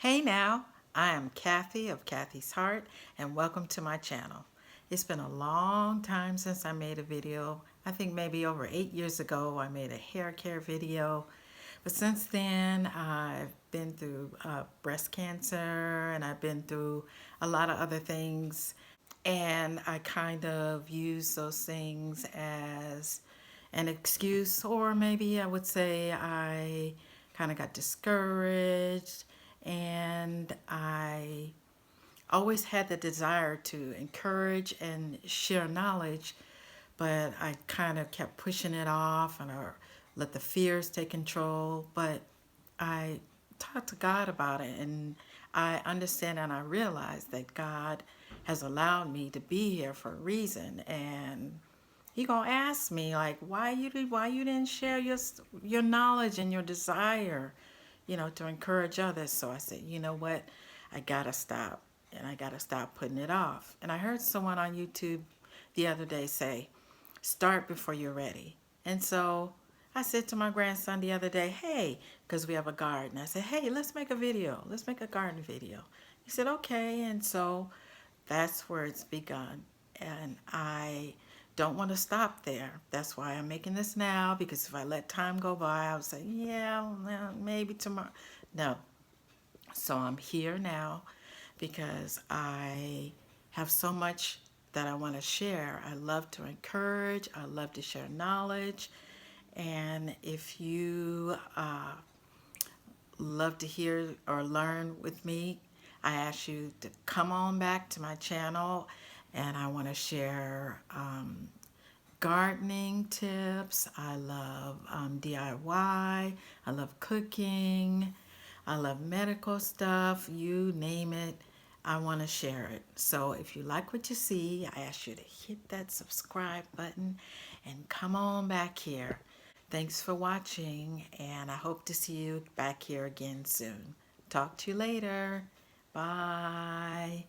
Hey now, I am Kathie of Kathie's Heart and welcome to my channel. It's been a long time since I made a video. I think maybe over 8 years ago I made a hair care video. But since then I've been through breast cancer and I've been through a lot of other things. And I kind of use those things as an excuse, or maybe I would say I kind of got discouraged, and I always had the desire to encourage and share knowledge, but I kind of kept pushing it off and I let the fears take control. But I talked to God about it, and I understand and I realize that God has allowed me to be here for a reason, and He gonna ask me like, why you didn't share your knowledge and your desire, to encourage others. So I said, you know what, I gotta stop, and I gotta stop putting it off. And I heard someone on YouTube the other day say, start before you're ready. And so I said to my grandson the other day, hey, because we have a garden, I said, hey, let's make a video. Let's make a garden video. He said, okay. And so that's where it's begun. And I don't want to stop there. That's why I'm making this now, because if I let time go by, I would say, yeah, well, maybe tomorrow. No. So I'm here now because I have so much that I want to share. I love to encourage, I love to share knowledge. And if you love to hear or learn with me, I ask you to come on back to my channel, and I want to share gardening tips. I love DIY. I love cooking. I love medical stuff. You name it, I want to share it. So if you like what you see, I ask you to hit that subscribe button and come on back here. Thanks for watching, and I hope to see you back here again soon. Talk to you later. Bye.